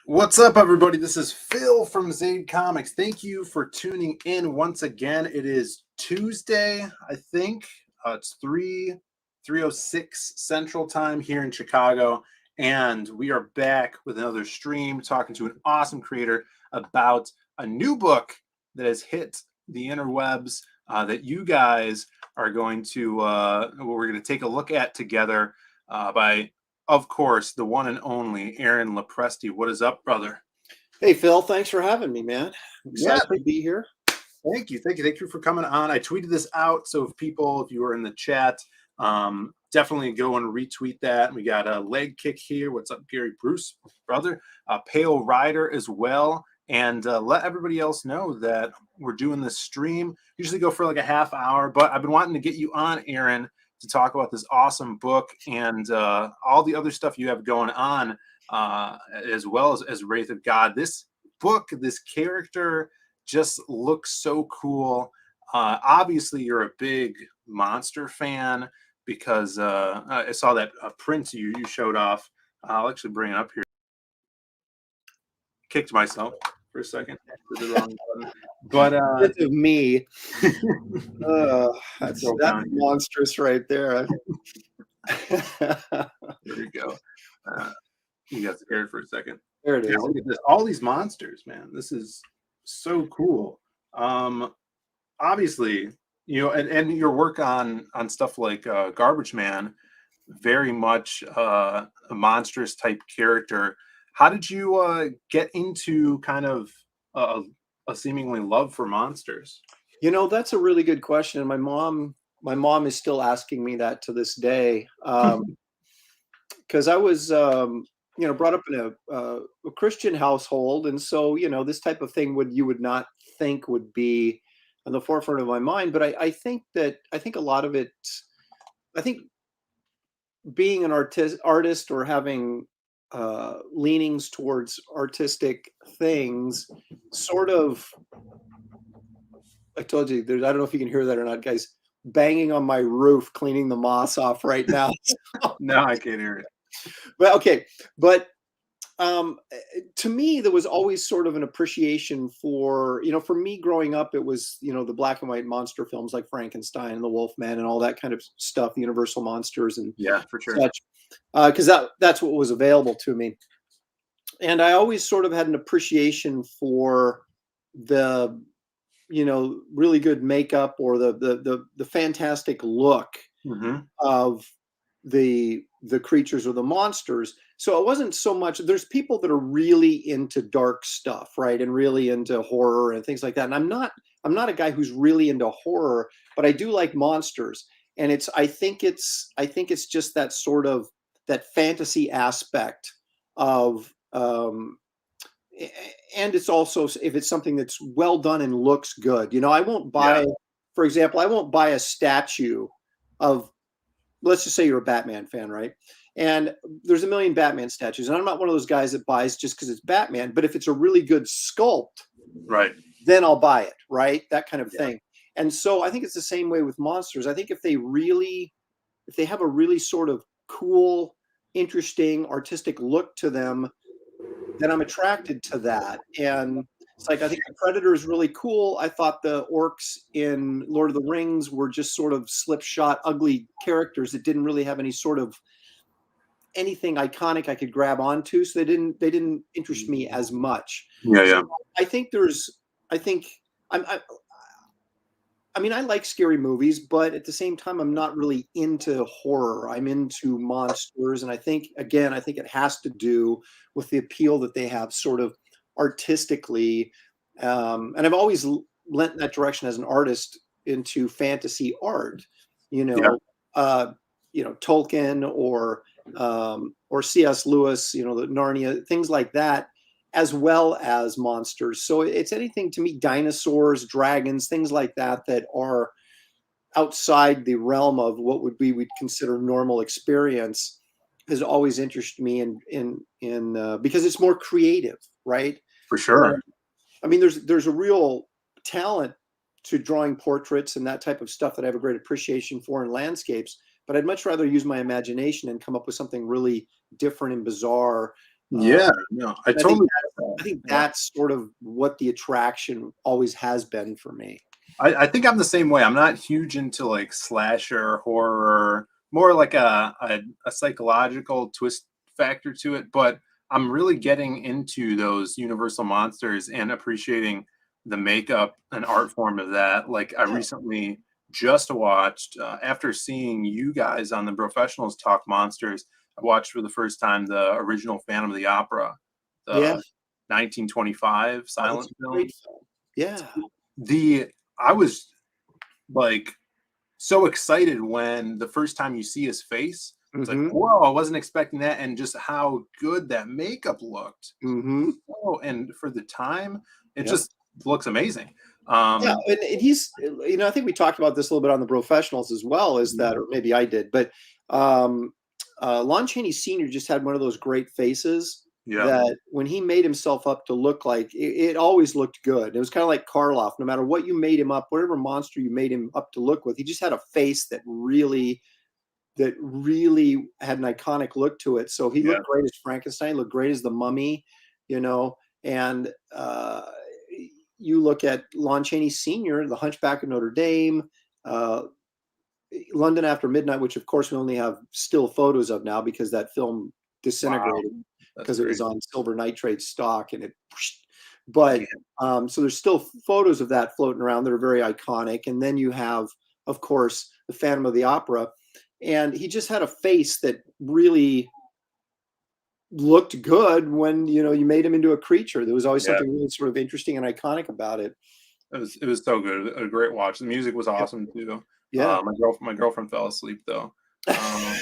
What's up, everybody? This is Phil from Zaid Comics. Thank you for tuning in once again. It is Tuesday, I think. It's 3:06 Central Time here in Chicago, and we are back with another stream talking to an awesome creator about a new book that has hit the interwebs that you guys are going to we're going to take a look at together by, of course, the one and only Aaron Lopresti. What is up, brother? Hey, Phil, thanks for having me, man. I'm excited to be here. Thank you for coming on. I tweeted this out, so if you were in the chat, definitely go and retweet that. We got a leg kick here. What's up, Gary Bruce, brother? Pale Rider as well. And let everybody else know that we're doing this stream. Usually go for like a half hour, but I've been wanting to get you on, Aaron, to talk about this awesome book and all the other stuff you have going on, as well as Wraith of God. This book, this character just looks so cool. Obviously, you're a big monster fan because I saw that print you showed off. I'll actually bring it up here. Kicked myself for a second. The wrong button. But it's of me. That's monstrous right there. There we go. You got scared for a second. There it is. Look at this. All these monsters, man. This is so cool. Obviously, and your work on stuff like Garbage Man, very much a monstrous type character. How did you get into kind of a seemingly love for monsters? That's a really good question. And my mom is still asking me that to this day. Because I was brought up in a Christian household, and so this type of thing you would not think would be on the forefront of my mind. But I think a lot of it, I think being an artist or having leanings towards artistic things, sort of. I told you, I don't know if you can hear that or not, guys. Banging on my roof, cleaning the moss off right now. No, I can't hear it. But okay, but to me, there was always sort of an appreciation for, for me growing up, it was, the black and white monster films like Frankenstein and the Wolfman and all that kind of stuff, the Universal monsters and for sure, because that's what was available to me, and I always sort of had an appreciation for the, really good makeup or the fantastic look of the creatures or the monsters. So it wasn't so much, there's people that are really into dark stuff, right, and really into horror and things like that, and I'm not a guy who's really into horror, but I do like monsters. And I think it's just that sort of that fantasy aspect of and it's also, if it's something that's well done and looks good, I won't buy, for example, I won't buy a statue of, let's just say you're a Batman fan, right? And there's a million Batman statues, and I'm not one of those guys that buys just because it's Batman, but if it's a really good sculpt, right, then I'll buy it, right? That kind of thing. And so I think it's the same way with monsters. I think if they have a really sort of cool, interesting, artistic look to them, then I'm attracted to that. And it's like, I think the Predator is really cool. I thought the orcs in Lord of the Rings were just sort of slipshod, ugly characters that didn't really have any sort of anything iconic I could grab onto. So they didn't interest me as much. So I mean, I like scary movies, but at the same time, I'm not really into horror. I'm into monsters. And I think it has to do with the appeal that they have sort of artistically. And I've always lent in that direction as an artist into fantasy art, Tolkien or C.S. Lewis, the Narnia, things like that, as well as monsters. So it's anything to me, dinosaurs, dragons, things like that are outside the realm of what we'd consider normal experience, has always interested me in because it's more creative, right? For sure. I mean, there's a real talent to drawing portraits and that type of stuff that I have a great appreciation for in landscapes, but I'd much rather use my imagination and come up with something really different and bizarre Yeah, no, I I think totally. I think Yeah. that's sort of what the attraction always has been for me. I think I'm the same way. I'm not huge into like slasher horror, more like a psychological twist factor to it. But I'm really getting into those universal monsters and appreciating the makeup and art form of that. Like I Yeah. recently just watched after seeing you guys on the professionals talk monsters. I watched for the first time the original Phantom of the Opera, Yeah. the 1925 Oh, that's silent a film. great film. Yeah. The I was like so excited when the first time you see his face. It's like, Mhm. whoa, I wasn't expecting that, and just how good that makeup looked. Mhm. Oh, and for the time, it Yep. just looks amazing. Yeah, and he's I think we talked about this a little bit on the professionals as well, is Mhm. that, or maybe I did, but um, Lon Chaney Sr. just had one of those great faces Yeah, that when he made himself up to look like, it always looked good. It was kind of like Karloff. No matter what you made him up, whatever monster you made him up to look with, he just had a face that really had an iconic look to it. So he yeah, looked great as Frankenstein, looked great as the Mummy, you know, and you look at Lon Chaney Sr., The Hunchback of Notre Dame, uh, London After Midnight, which of course we only have still photos of now because that film wow, disintegrated that's because it was great. on silver nitrate stock and it. But Man, so there's still photos of that floating around that are very iconic. And then you have, of course, the Phantom of the Opera, and he just had a face that really looked good when you made him into a creature. There was always yeah, something really sort of interesting and iconic about it. it was so good, a great watch. The music was Yeah. awesome too. Yeah. My girlfriend fell asleep though. Um,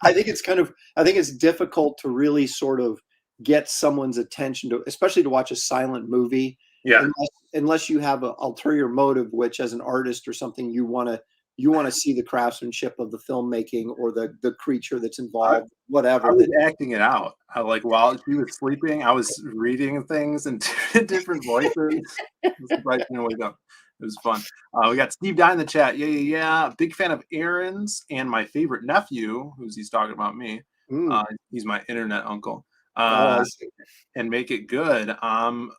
I think it's difficult to really sort of get someone's attention to, especially to watch a silent movie, yeah, unless you have an ulterior motive, which as an artist or something, you want to see the craftsmanship of the filmmaking or the creature that's I, involved, I whatever was that. acting it out. Like while she was sleeping, I was reading things in different voices. It's surprised she didn't wake up. It was fun. We got Steve Dye in the chat. Yeah, yeah, yeah. Big fan of Aaron's and my favorite nephew, who's he's talking about me. Mm. He's my internet uncle. Oh, I Uh, see. and make it good. I'm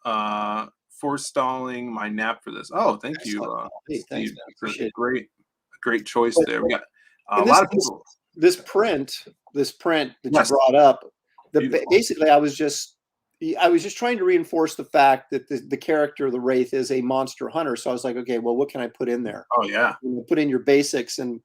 forestalling my nap for this. Oh, thank you, Excellent. Hey, thanks, Steve. man. It's a Appreciate it. great choice But there. We got a and lot of people. this print, that you Yes, brought up, beautiful. basically I was just trying to reinforce the fact that the character of the Wraith is a monster hunter. So I was like, okay, well, what can I put in there? Oh yeah. Put in your basics, and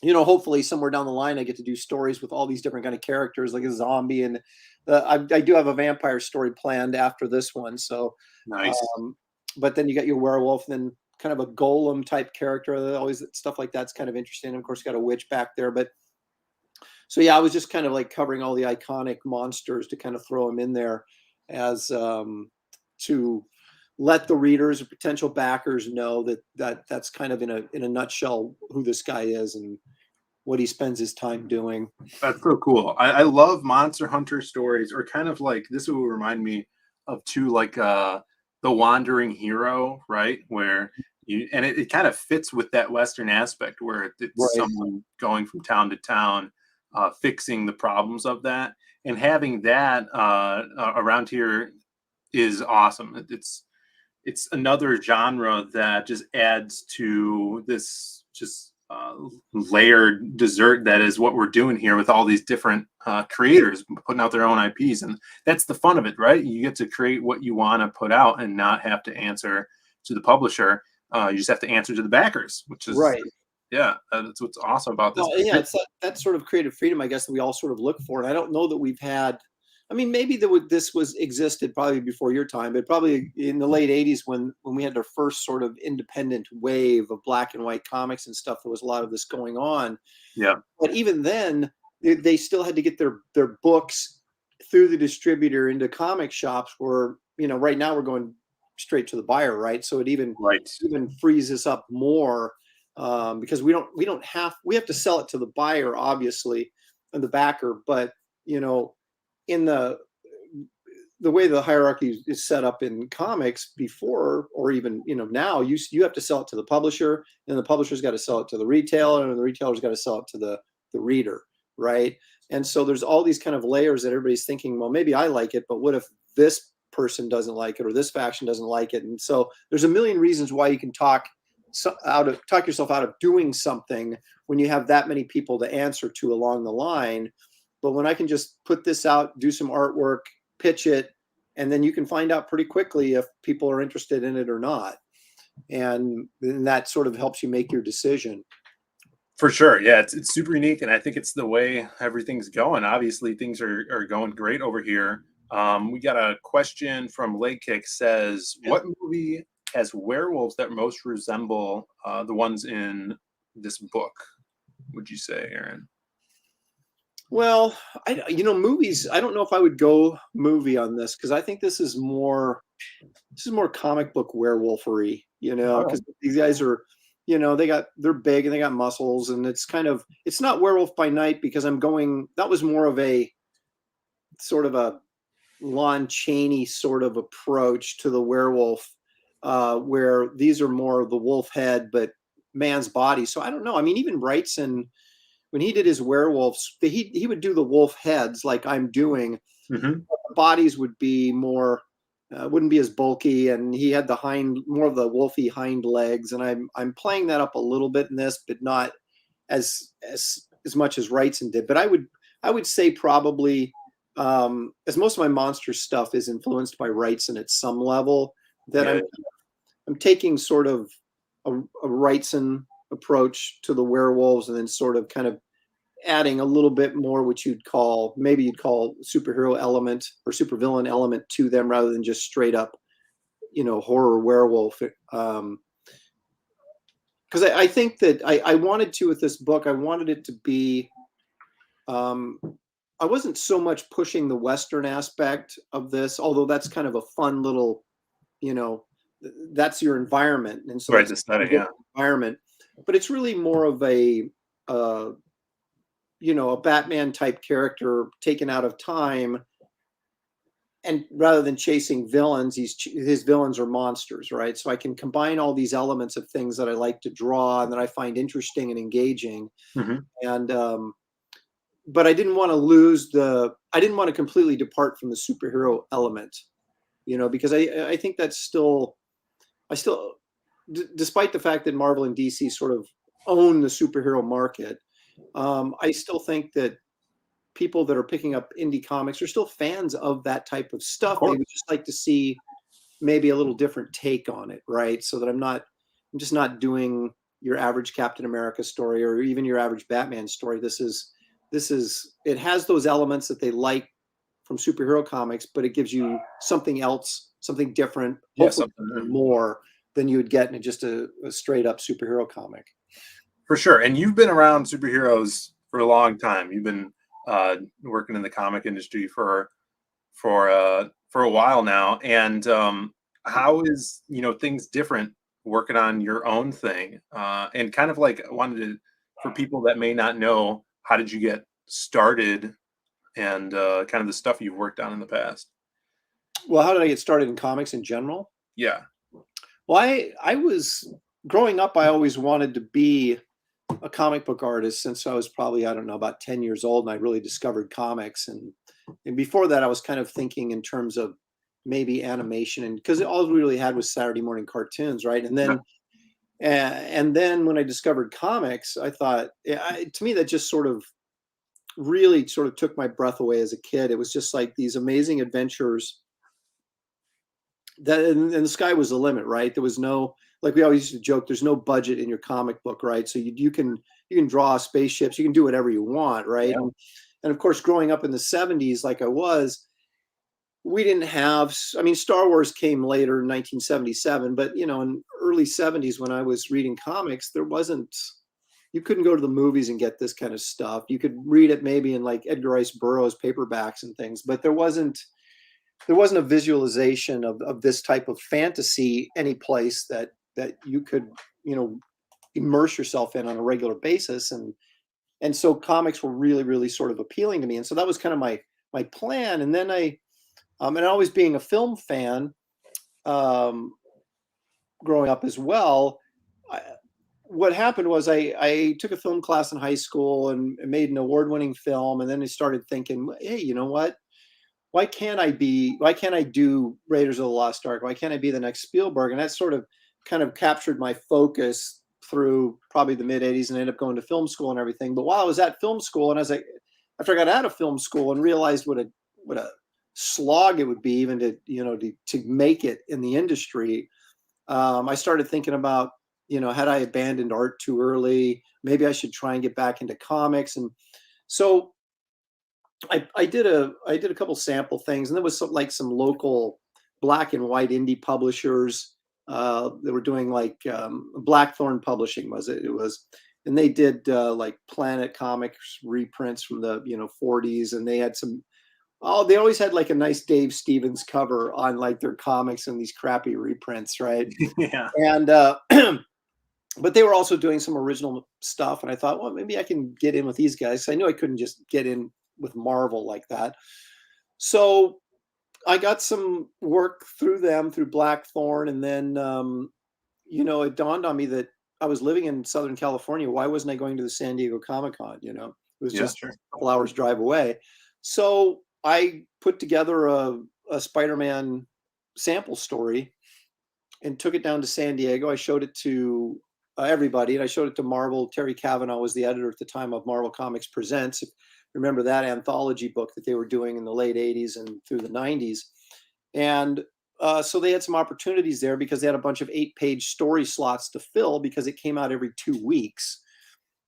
hopefully somewhere down the line I get to do stories with all these different kind of characters, like a zombie, and I do have a vampire story planned after this one. So, Nice. um, but then you got your werewolf, and then kind of a golem type character. Always stuff like that's kind of interesting. And of course, you got a witch back there, but so yeah, I was just kind of like covering all the iconic monsters to kind of throw them in there as to let the readers or potential backers know that's kind of in a nutshell who this guy is and what he spends his time doing. That's so cool. I love Monster Hunter stories, or kind of like this will remind me of too, like the Wandering Hero, right? Where it kind of fits with that Western aspect where it's Right. someone going from town to town, fixing the problems of that, and having that around here is awesome. It's another genre that just adds to this just layered dessert that is what we're doing here with all these different creators putting out their own IPs, and that's the fun of it, right? You get to create what you want to put out and not have to answer to the publisher. You just have to answer to the backers, which is Right. yeah, that's what's awesome about this. Well, yeah, it's that sort of creative freedom, I guess, that we all sort of look for. And I don't know that we've had. I mean, maybe this was existed probably before your time, but probably in the late '80s when we had our first sort of independent wave of black and white comics and stuff. There was a lot of this going on. Yeah, But even then, they still had to get their books through the distributor into comic shops. Where right now we're going straight to the buyer, right? So it even right. even frees us up more because we have to sell it to the buyer, obviously, and the backer. But in the way the hierarchy is set up in comics before, or even now, you have to sell it to the publisher, and the publisher's got to sell it to the retailer, and the retailer's got to sell it to the reader. right? And so there's all these kind of layers that everybody's thinking, well, maybe I like it, but what if this person doesn't like it or this faction doesn't like it? And so there's a million reasons why you can talk yourself out of doing something when you have that many people to answer to along the line. But when I can just put this out, do some artwork, pitch it, and then you can find out pretty quickly if people are interested in it or not. And then that sort of helps you make your decision. For sure. Yeah, it's super unique. And I think it's the way everything's going. Obviously, things are going great over here. We got a question from Leg Kick says, Yeah. what movie has werewolves that most resemble the ones in this book, would you say, Aaron? Well, movies, I don't know if I would go movie on this, because I think this is more comic book werewolfery, because these guys are, they're big and they got muscles, and it's not Werewolf by Night, because that was more of a sort of a Lon Chaney sort of approach to the werewolf, where these are more the wolf head, but man's body. So I don't know. I mean, even Wrightson, when he did his werewolves, he would do the wolf heads like I'm doing. Mm-hmm. The bodies would be more, wouldn't be as bulky, and he had more of the wolfy hind legs. And I'm playing that up a little bit in this, but not as much as Wrightson did. But I would say probably, as most of my monster stuff is influenced by Wrightson at some level, that I'm taking sort of a Wrightson approach to the werewolves, and then sort of kind of adding a little bit more what you'd call superhero element or supervillain element to them, rather than just straight up, horror werewolf. Because I think that I wanted to, with this book, I wanted it to be, I wasn't so much pushing the Western aspect of this, although that's kind of a fun little, that's your environment. And so Right, the setting, yeah. Environment, but it's really more of a Batman type character taken out of time, and rather than chasing villains, his villains are monsters, right? So I can combine all these elements of things that I like to draw and that I find interesting and engaging. Mm-hmm. And but I didn't want to completely depart from the superhero element, because I think that's still, despite the fact that Marvel and DC sort of own the superhero market, I still think that people that are picking up indie comics are still fans of that type of stuff. They would just like to see maybe a little different take on it, right? So that I'm just not doing your average Captain America story or even your average Batman story. It has those elements that they like from superhero comics, but it gives you something else, something different, hopefully something more than you would get in just a straight up superhero comic. For sure. And you've been around superheroes for a long time. You've been working in the comic industry for a while now. And how is, things different working on your own thing? And kind of like, I wanted to, for people that may not know, how did you get started, and kind of the stuff you've worked on in the past? Well, how did I get started in comics in general? Yeah. Well, I was growing up, I always wanted to be a comic book artist since I was probably, I don't know, about 10 years old, and I really discovered comics. And before that, I was kind of thinking in terms of maybe animation, and because all we really had was Saturday morning cartoons, right? And then when I discovered comics, I thought, to me, that just really took my breath away as a kid. It was just like these amazing adventures and the sky was the limit, right? There was no, like we always used to joke, there's no budget in your comic book, right? So you can draw spaceships, you can do whatever you want, right? Yeah. And of course, growing up in the 70s, like I was, we didn't have, Star Wars came later in 1977, but in early 70s when I was reading comics, you couldn't go to the movies and get this kind of stuff. You could read it maybe in like Edgar Rice Burroughs paperbacks and things, but there wasn't a visualization of this type of fantasy any place that you could, immerse yourself in on a regular basis. And so comics were really, really sort of appealing to me. And so that was kind of my plan. And then and always being a film fan, growing up as well, what happened was I took a film class in high school and made an award-winning film, and then I started thinking, hey, you know what? Why can't I do Raiders of the Lost Ark? Why can't I be the next Spielberg? And that sort of kind of captured my focus through probably the mid 80s, and ended up going to film school and everything. But while I was at film school, and after I got out of film school and realized what a slog it would be even to make it in the industry, I started thinking about, had I abandoned art too early? Maybe I should try and get back into comics. And so I did a couple sample things, and there was some local black and white indie publishers that were doing Blackthorn Publishing it was, and they did like Planet Comics reprints from the 40s, and they had they always had like a nice Dave Stevens cover on like their comics and these crappy reprints, right? Yeah. And but they were also doing some original stuff, and I thought, well, maybe I can get in with these guys. I knew I couldn't just get in with Marvel like that. So I got some work through them, through Blackthorn, and then it dawned on me that I was living in Southern California. Why wasn't I going to the San Diego Comic-Con? It was just a couple hours drive away. So I put together a Spider-Man sample story and took it down to San Diego. I showed it to everybody, and I showed it to Marvel. Terry Cavanaugh was the editor at the time of Marvel Comics Presents. Remember that anthology book that they were doing in the late 80s and through the 90s. And so they had some opportunities there because they had a bunch of 8-page story slots to fill because it came out every 2 weeks.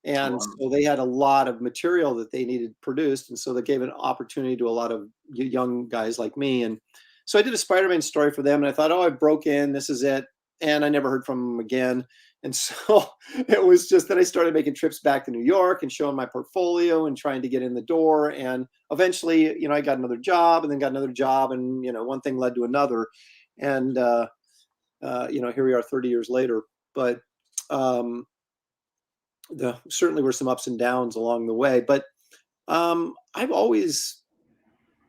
And so they had a lot of material that they needed produced. And so they gave an opportunity to a lot of young guys like me. And so I did a Spider-Man story for them. And I thought, I broke in, this is it. And I never heard from them again. And so it was just that I started making trips back to New York and showing my portfolio and trying to get in the door. And eventually, I got another job, and then got another job, and, one thing led to another. And, here we are 30 years later. But certainly were some ups and downs along the way. But I've always,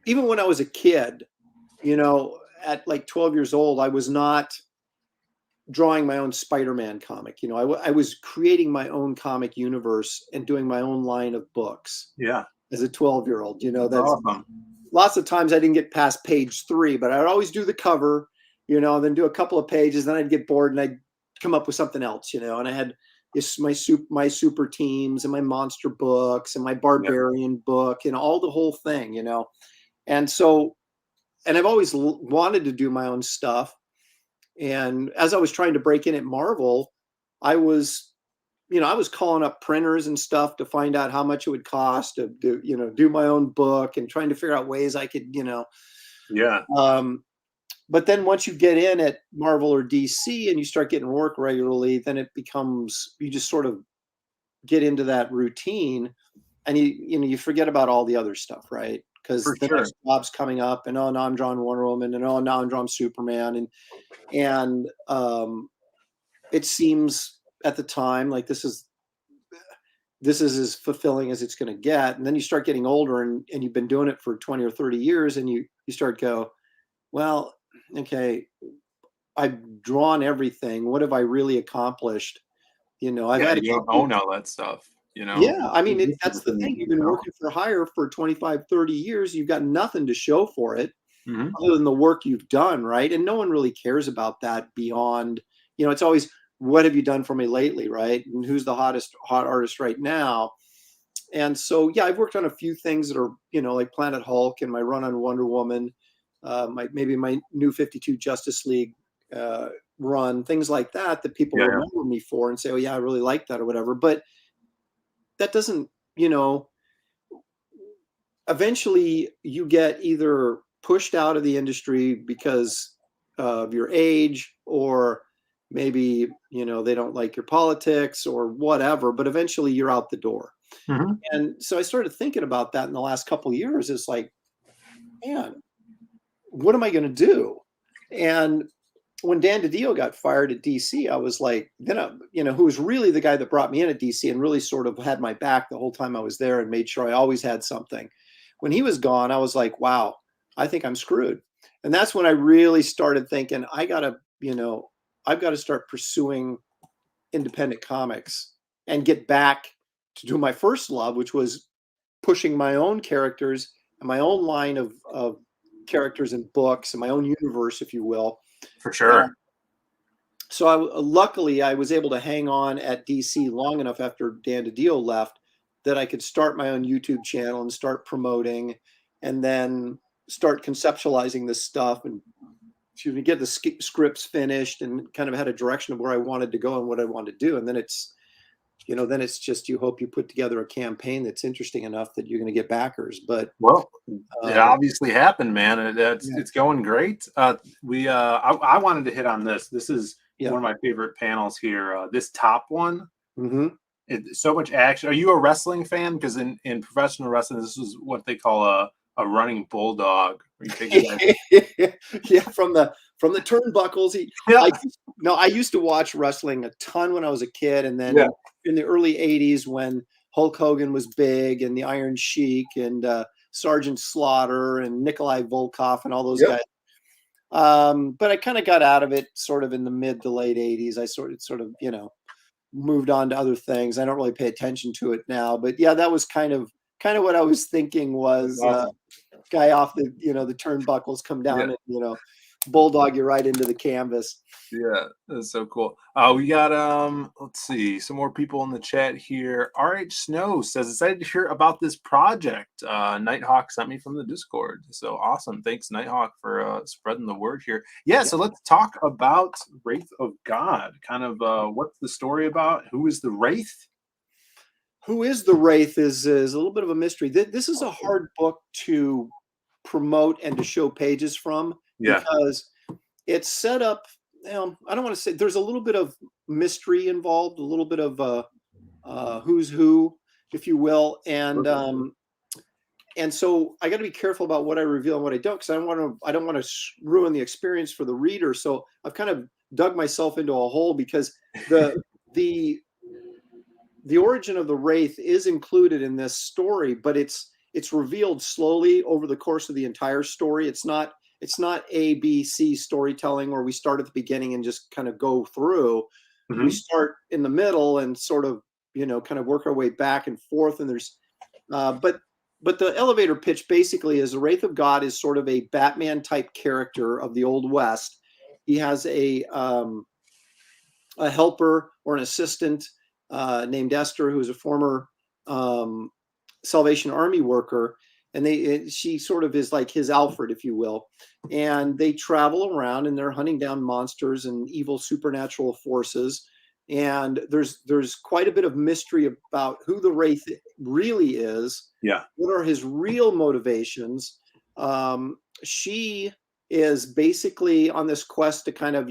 even when I was a kid, at like 12 years old, I was not drawing my own Spider-Man comic. I was creating my own comic universe and doing my own line of books. Yeah. As a 12-year-old, that's awesome. Lots of times I didn't get past page 3, but I would always do the cover, then do a couple of pages. Then I'd get bored and I'd come up with something else, and I had my super teams and my monster books and my barbarian book and all the whole thing, And so, and I've always wanted to do my own stuff. And as I was trying to break in at Marvel, I was calling up printers and stuff to find out how much it would cost to do my own book, and trying to figure out ways I could, Yeah. But then once you get in at Marvel or DC and you start getting work regularly, then it becomes, you just sort of get into that routine, and you forget about all the other stuff, right? Because the next job's coming up, and now I'm drawing Wonder Woman, and now I'm drawing Superman, and it seems at the time like this is as fulfilling as it's going to get. And then you start getting older, and you've been doing it for 20 or 30 years, and you start go, well, okay, I've drawn everything. What have I really accomplished? I've had you don't own all that stuff. Yeah, I mean, that's the thing. You've been working for hire for 25, 30 years. You've got nothing to show for it other than the work you've done, right? And no one really cares about that beyond, it's always, what have you done for me lately, right? And who's the hot artist right now? And so, yeah, I've worked on a few things that are, like Planet Hulk and my run on Wonder Woman, maybe my New 52 Justice League run, things like that people remember me for and say, oh, yeah, I really like that or whatever. But that doesn't, eventually you get either pushed out of the industry because of your age, or maybe, they don't like your politics or whatever, but eventually you're out the door. And so I started thinking about that in the last couple of years. It's like, man, what am I going to do? And when Dan DiDio got fired at DC, I was like, who was really the guy that brought me in at DC and really sort of had my back the whole time I was there and made sure I always had something. When he was gone, I was like, wow, I think I'm screwed. And that's when I really started thinking, I've got to start pursuing independent comics and get back to do my first love, which was pushing my own characters and my own line of characters and books and my own universe, if you will. For sure. So luckily I was able to hang on at DC long enough after Dan DiDio left that I could start my own YouTube channel and start promoting, and then start conceptualizing this stuff and get the scripts finished and kind of had a direction of where I wanted to go and what I wanted to do. And then it's, then it's just, you hope you put together a campaign that's interesting enough that you're going to get backers. But well, it obviously happened, man. It's going great. I wanted to hit on this. This is one of my favorite panels here. This top one. Mm-hmm. So much action. Are you a wrestling fan? Because in professional wrestling, this is what they call a running bulldog. Yeah, from the turnbuckles. I used to watch wrestling a ton when I was a kid, and then in the early '80s when Hulk Hogan was big, and the Iron Sheik, and Sergeant Slaughter, and Nikolai Volkov, and all those guys. But I kind of got out of it sort of in the mid to late '80s. I sort of moved on to other things. I don't really pay attention to it now, but yeah, that was kind of what I was thinking was guy off the the turnbuckles come down and bulldog you right into the canvas. Yeah, that's so cool. We got let's see, some more people in the chat here. RH Snow says, excited to hear about this project. Nighthawk sent me from the Discord. So awesome. Thanks, Nighthawk, for spreading the word here. Yeah, so let's talk about Wraith of God. Kind of what's the story about? Who is the Wraith? Who is the Wraith is a little bit of a mystery. This is a hard book to promote and to show pages from, because it's set up. I don't want to say, there's a little bit of mystery involved, a little bit of who's who, if you will, and so I got to be careful about what I reveal and what I don't, because I don't want to ruin the experience for the reader. So I've kind of dug myself into a hole, because the origin of the Wraith is included in this story, but it's revealed slowly over the course of the entire story. It's not A, B, C storytelling where we start at the beginning and just kind of go through. Mm-hmm. We start in the middle and sort of, kind of work our way back and forth. And there's, but the elevator pitch basically is the Wraith of God is sort of a Batman type character of the Old West. He has a helper or an assistant named Esther, who's a former Salvation Army worker, and she sort of is like his Alfred, if you will. And they travel around and they're hunting down monsters and evil supernatural forces. And there's quite a bit of mystery about who the Wraith really is. Yeah. What are his real motivations? She is basically on this quest to kind of,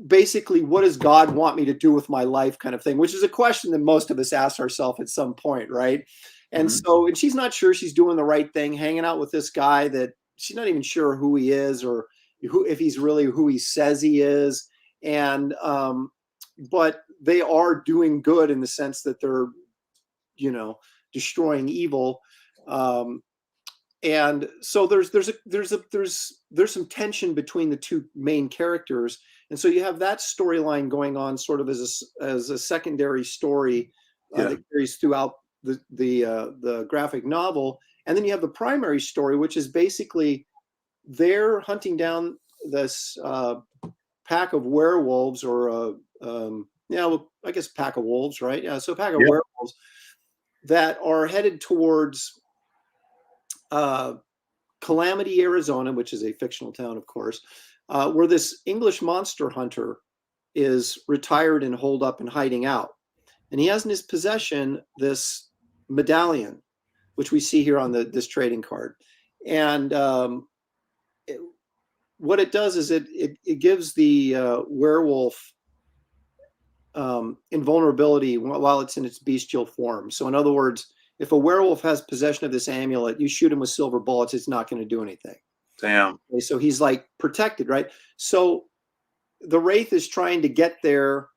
basically, what does God want me to do with my life, kind of thing, which is a question that most of us ask ourselves at some point, right? And so, and she's not sure she's doing the right thing, hanging out with this guy that she's not even sure who he is, or if he's really who he says he is. And but they are doing good in the sense that they're destroying evil. And so there's some tension between the two main characters, and so you have that storyline going on sort of as a secondary story that carries throughout the graphic novel, and then you have the primary story, which is basically they're hunting down this pack of werewolves, or I guess pack of wolves, right? Yeah, so a pack of werewolves that are headed towards Calamity, Arizona, which is a fictional town, of course, where this English monster hunter is retired and holed up and hiding out. And he has in his possession this medallion, which we see here on this trading card. And what it does is it gives the werewolf invulnerability while it's in its bestial form. So in other words, if a werewolf has possession of this amulet, you shoot him with silver bullets, it's not going to do anything. Damn. Okay, so he's like protected, right? So the Wraith is trying to get there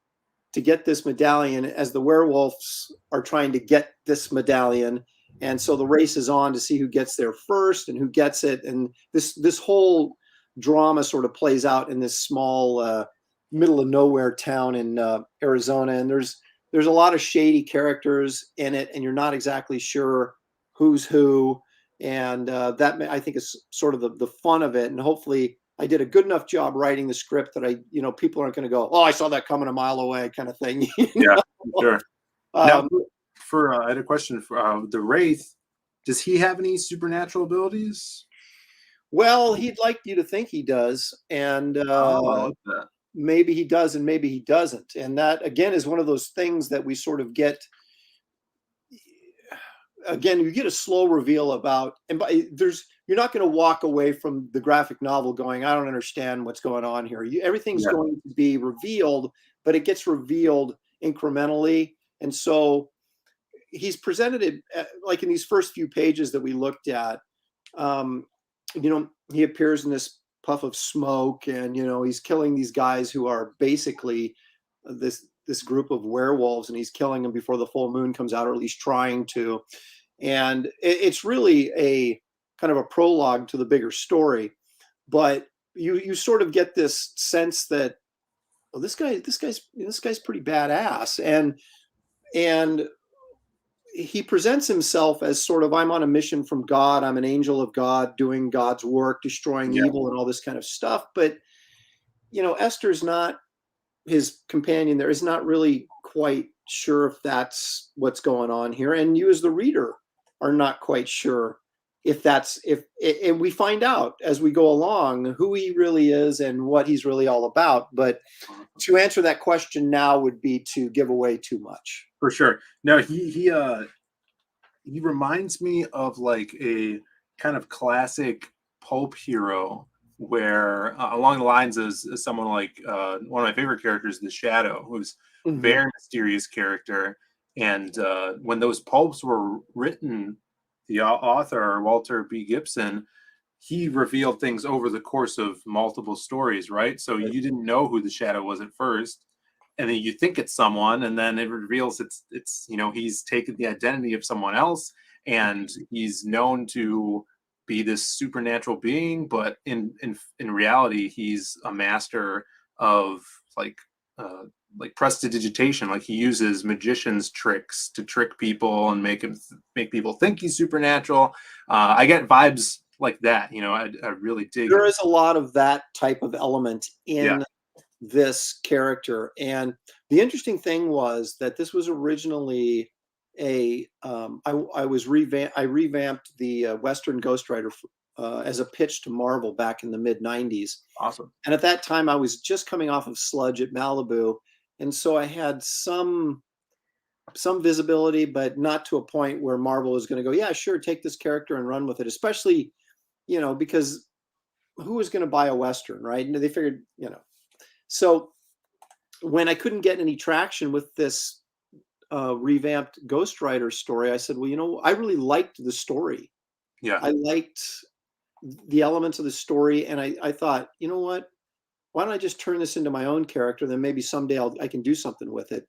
to get this medallion as the werewolves are trying to get this medallion. And so the race is on to see who gets there first and who gets it. And this whole drama sort of plays out in this small middle of nowhere town in Arizona, and there's a lot of shady characters in it, and you're not exactly sure who's who, and that I think is sort of the fun of it. And hopefully, I did a good enough job writing the script that people aren't going to go, "Oh, I saw that coming a mile away," kind of thing. Yeah, sure. Now, Um, I had a question for the Wraith. Does he have any supernatural abilities? well, he'd like you to think he does, and Oh, I love that. maybe he does, and maybe he doesn't. And that again is one of those things that we sort of get. Again, you get a slow reveal about, and you're not going to walk away from the graphic novel going, I don't understand what's going on here. Everything's Yeah. going to be revealed, but it gets revealed incrementally. And so he's presented it like in these first few pages that we looked at. He appears in this puff of smoke, and he's killing these guys who are basically this group of werewolves, and he's killing them before the full moon comes out, or at least trying to. And it's really a kind of a prologue to the bigger story, but you sort of get this sense that, well, this guy's pretty badass, and he presents himself as sort of, I'm on a mission from God, I'm an angel of God doing God's work, destroying evil and all this kind of stuff. But Esther's not his companion there, is not really quite sure if that's what's going on here, and you as the reader are not quite sure if and we find out as we go along who he really is and what he's really all about. But to answer that question now would be to give away too much. For sure. No, he reminds me of like a kind of classic pulp hero, where along the lines as someone like one of my favorite characters, the Shadow, who's a very mysterious character. And when those pulps were written, the author, Walter B. Gibson, he revealed things over the course of multiple stories, right? So you didn't know who the Shadow was at first, and then you think it's someone, and then it reveals it's he's taken the identity of someone else, and he's known to be this supernatural being, but in reality, he's a master of like prestidigitation. Like, he uses magician's tricks to trick people and make people think he's supernatural. I get vibes like that. I really dig. There is a lot of that type of element in this character, and the interesting thing was that this was originally I revamped the Western Ghostwriter as a pitch to Marvel back in the mid 90s. Awesome. And at that time, I was just coming off of Sludge at Malibu, and so I had some visibility, but not to a point where Marvel was going to go, yeah, sure, take this character and run with it. Especially, because who was going to buy a Western, right? And they figured, So when I couldn't get any traction with this revamped Ghostwriter story, I said, well, I really liked the story. Yeah. I liked the elements of the story. And I thought, you know what? Why don't I just turn this into my own character? Then maybe someday I can do something with it.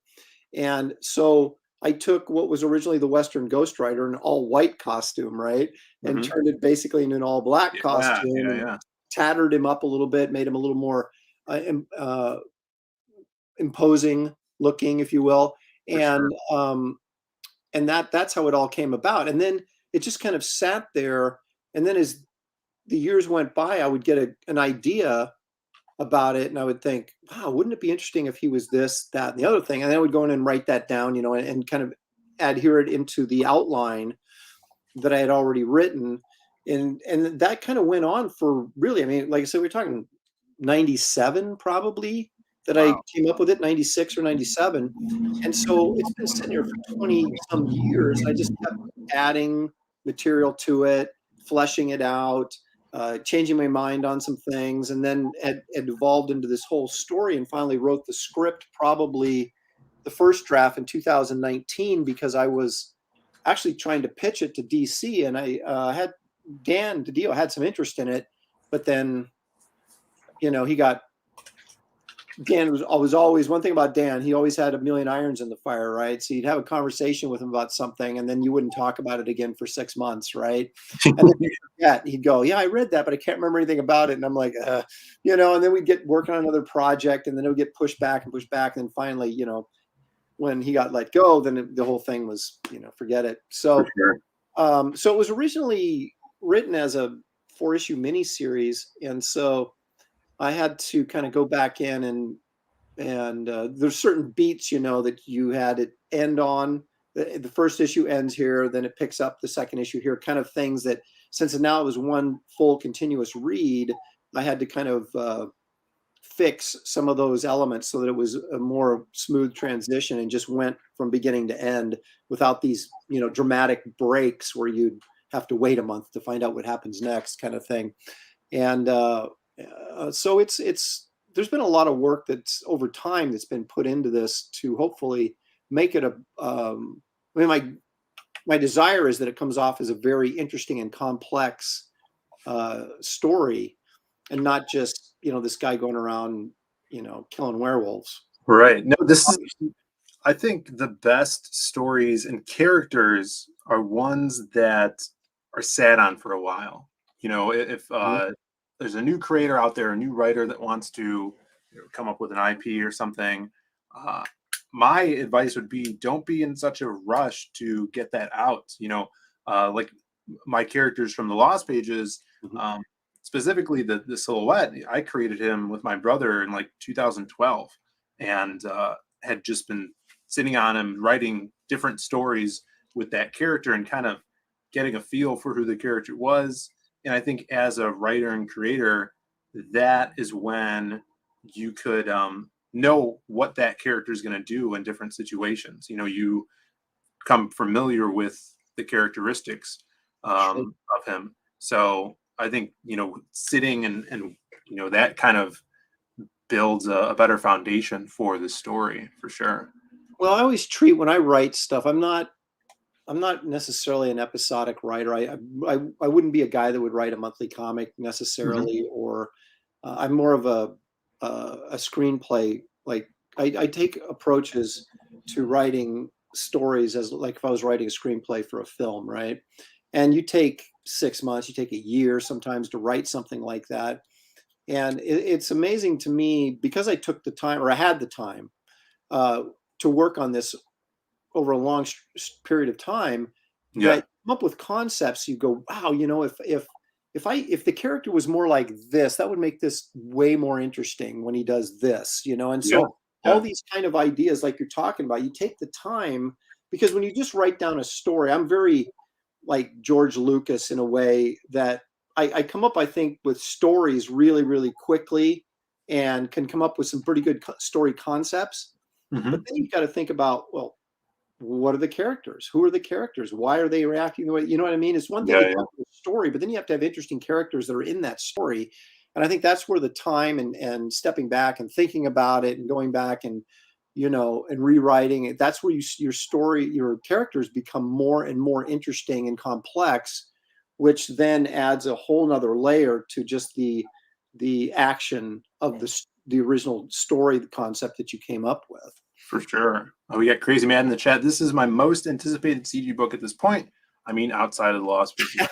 And so I took what was originally the Western Ghostwriter, an all white costume, right? And turned it basically into an all black costume, tattered him up a little bit, made him a little more imposing looking, if you will. And that's how it all came about. And then it just kind of sat there. And then as the years went by, I would get an idea about it, and I would think, wow, wouldn't it be interesting if he was this, that, and the other thing? And then I would go in and write that down, and kind of adhere it into the outline that I had already written. And that kind of went on for really, like I said, we're talking 97 probably that I came up with it, 96 or 97. And so it's been sitting here for 20 some years. I just kept adding material to it, fleshing it out, changing my mind on some things, and then it evolved into this whole story, and finally wrote the script, probably the first draft in 2019, because I was actually trying to pitch it to DC, and I had Dan DiDio had some interest in it, but then he got Dan was always, one thing about Dan, he always had a million irons in the fire, right? So you'd have a conversation with him about something, and then you wouldn't talk about it again for 6 months, right? And then he'd go, yeah, I read that, but I can't remember anything about it. And I'm like, and then we'd get working on another project, and then it would get pushed back and pushed back. And then finally, when he got let go, then the whole thing was, forget it. So, For sure. so it was originally written as a 4-issue miniseries. And so I had to kind of go back in and there's certain beats, that you had it end on. The first issue ends here, then it picks up the second issue here, kind of things that, since now it was one full continuous read, I had to kind of fix some of those elements so that it was a more smooth transition and just went from beginning to end without these, dramatic breaks where you'd have to wait a month to find out what happens next, kind of thing. And so there's been a lot of work that's over time that's been put into this to hopefully make it my desire is that it comes off as a very interesting and complex story, and not just, this guy going around, killing werewolves. Right. No, I think the best stories and characters are ones that are sat on for a while. If there's a new creator out there, a new writer that wants to come up with an IP or something, my advice would be, don't be in such a rush to get that out. Like my characters from the Lost Pages, specifically the Silhouette, I created him with my brother in like 2012, and had just been sitting on him, writing different stories with that character and kind of getting a feel for who the character was. And I think as a writer and creator, that is when you could know what that character is going to do in different situations. You become familiar with the characteristics of him. So I think, sitting and that kind of builds a better foundation for the story, for sure. Well, I always treat, when I write stuff, I'm not necessarily an episodic writer. I wouldn't be a guy that would write a monthly comic necessarily, or I'm more of a screenplay. Like I take approaches to writing stories as like if I was writing a screenplay for a film, right? And you take 6 months, you take a year sometimes to write something like that. And it's amazing to me, because I took the time, or I had the time, to work on this over a long period of time, that come up with concepts. You go, wow, if the character was more like this, that would make this way more interesting when he does this, and so all these kind of ideas, like you're talking about, you take the time, because when you just write down a story, I'm very like George Lucas in a way that I come up, I think, with stories really, really quickly, and can come up with some pretty good story concepts. But then you've got to think about, well, what are the characters? Who are the characters? Why are they reacting the way, you know what I mean? It's one thing to come up with a story, but then you have to have interesting characters that are in that story. And I think that's where the time and stepping back and thinking about it and going back and, and rewriting it, that's where your characters become more and more interesting and complex, which then adds a whole nother layer to just the action of the original story, the concept that you came up with. For sure. Oh, we got Crazy Mad in the chat. This is my most anticipated CG book at this point. I mean, outside of the Lost Pages.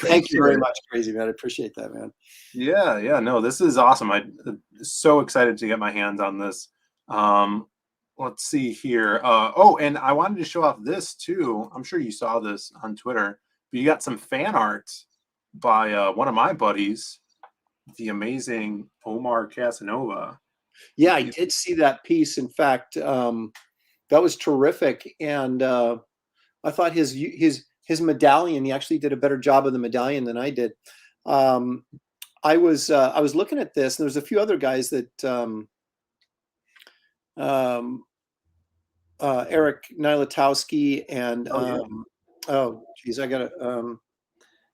Thank you very much, Crazy Mad. I appreciate that, man. Yeah. No, this is awesome. I'm so excited to get my hands on this. Let's see here. And I wanted to show off this too. I'm sure you saw this on Twitter, but you got some fan art by one of my buddies, the amazing Omar Casanova. Yeah, I did see that piece. In fact, that was terrific, and I thought his medallion. He actually did a better job of the medallion than I did. I was looking at this, and there's a few other guys that Eric Nilotowski and I got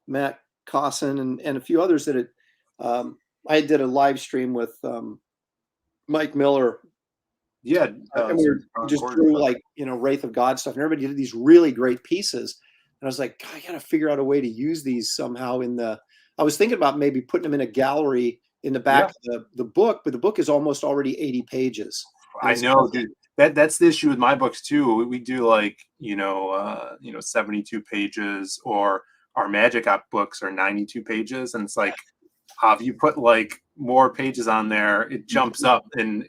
Matt Cosson and a few others that I did a live stream with. Mike Miller. And we just drew like, Wraith of God stuff, and everybody did these really great pieces. And I was like, God, I got to figure out a way to use these somehow I was thinking about maybe putting them in a gallery in the back of the book, but the book is almost already 80 pages. I know, dude. That's the issue with my books too. We do like 72 pages, or our Magic Op books are 92 pages, and it's like, if you put like more pages on there, it jumps up in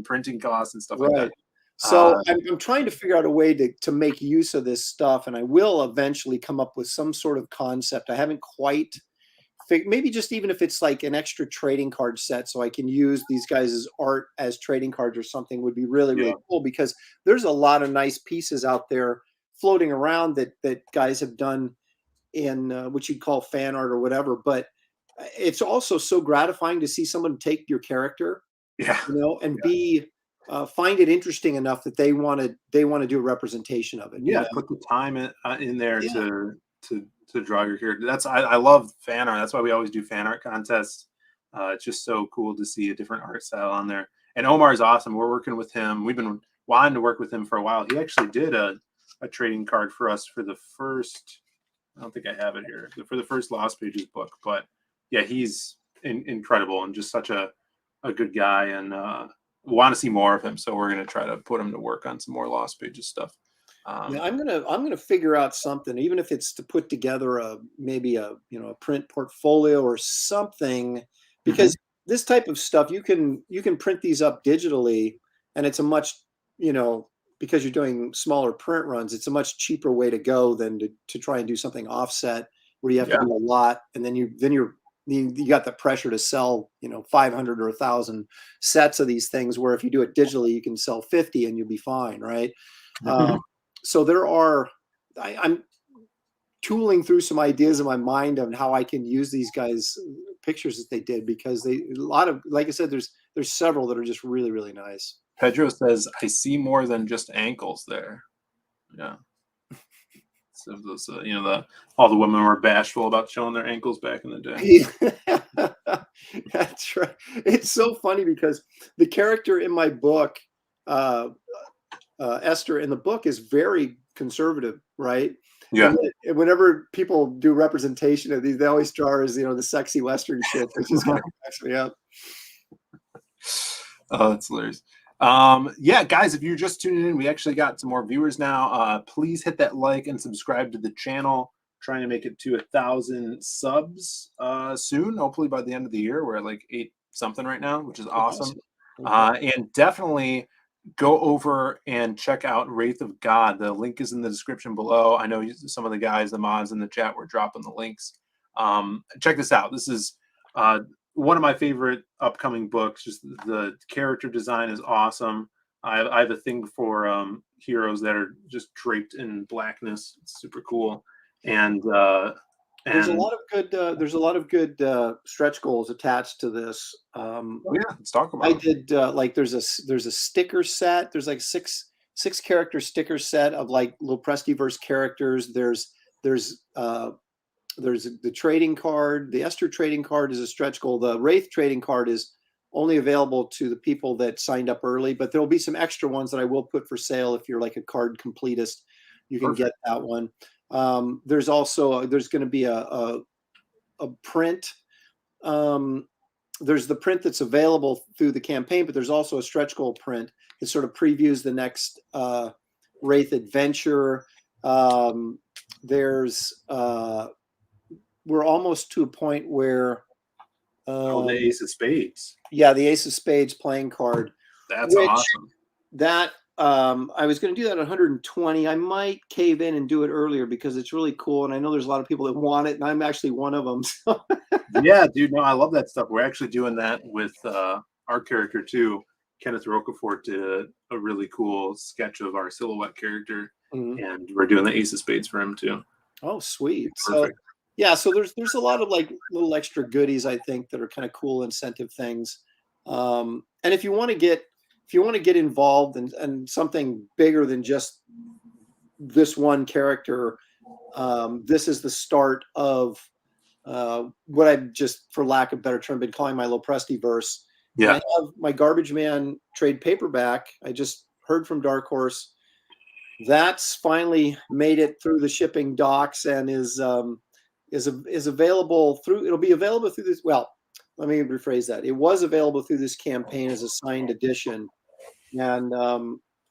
printing costs and stuff like that. So I'm trying to figure out a way to make use of this stuff, and I will eventually come up with some sort of concept. I haven't quite maybe just even if it's like an extra trading card set, so I can use these guys' art as trading cards or something, would be really, really cool, because there's a lot of nice pieces out there floating around that guys have done in what you'd call fan art or whatever. But it's also so gratifying to see someone take your character, and be find it interesting enough that they want to do a representation of it. Put the time in there to draw your character. I love fan art. That's why we always do fan art contests. It's just so cool to see a different art style on there. And Omar is awesome. We're working with him. We've been wanting to work with him for a while. He actually did a trading card for us for the first, I don't think I have it here, for the first Lost Pages book. But yeah, he's incredible and just such a good guy, and want to see more of him. So we're going to try to put him to work on some more Lost Pages stuff. I'm gonna figure out something, even if it's to put together maybe a print portfolio or something, because this type of stuff you can print these up digitally, and it's a much because you're doing smaller print runs, it's a much cheaper way to go than to try and do something offset where you have to do a lot, and then you got the pressure to sell 500 or 1,000 sets of these things, where if you do it digitally you can sell 50 and you'll be fine, right? So I'm tooling through some ideas in my mind on how I can use these guys' pictures that they did, because like I said, there's several that are just really, really nice. Pedro says, I see more than just ankles there. Yeah. So those, all the women were bashful about showing their ankles back in the day. That's right. It's so funny because the character in my book, Esther in the book, is very conservative, right? Yeah. And whenever people do representation of these, they always draw her as the sexy Western shit, which just kind of cracks me up. Oh, that's hilarious. Guys, if you're just tuning in, we actually got some more viewers now. Please hit that like and subscribe to the channel. Trying to make it to 1,000 subs soon. Hopefully by the end of the year. We're at like 8 something right now, which is awesome. And definitely go over and check out Wraith of God. The link is in the description below. I know some of the guys, the mods in the chat, were dropping the links. Check this out. This is one of my favorite upcoming books. Just the character design is awesome. I have a thing for heroes that are just draped in blackness. It's super cool. And there's a lot of good stretch goals attached to this. Let's talk about it. I did like there's a sticker set. There's like six character sticker set of like Lopresti verse characters. There's the trading card. The Esther trading card is a stretch goal. The WRAITH trading card is only available to the people that signed up early, but there will be some extra ones that I will put for sale. If you're like a card completist, you can get that one. There's going to be a print. There's the print that's available through the campaign, but there's also a stretch goal print that sort of previews the next WRAITH adventure. We're almost to a point where the Ace of Spades. Yeah, the Ace of Spades playing card. That's awesome. That I was going to do that at 120. I might cave in and do it earlier because it's really cool, and I know there's a lot of people that want it, and I'm actually one of them. So. Yeah, dude. No, I love that stuff. We're actually doing that with our character too. Kenneth Rocafort did a really cool sketch of our silhouette character, and we're doing the Ace of Spades for him too. Oh, sweet. Perfect. So yeah, so there's a lot of like little extra goodies, I think, that are kind of cool incentive things. And if you want to get involved in something bigger than just this one character, this is the start of what I've just, for lack of a better term, been calling my Lopresti verse. Yeah. And I have my Garbage Man trade paperback. I just heard from Dark Horse. That's finally made it through the shipping docks and is available through. It'll be available through this. Well, let me rephrase that. It was available through this campaign as a signed edition, and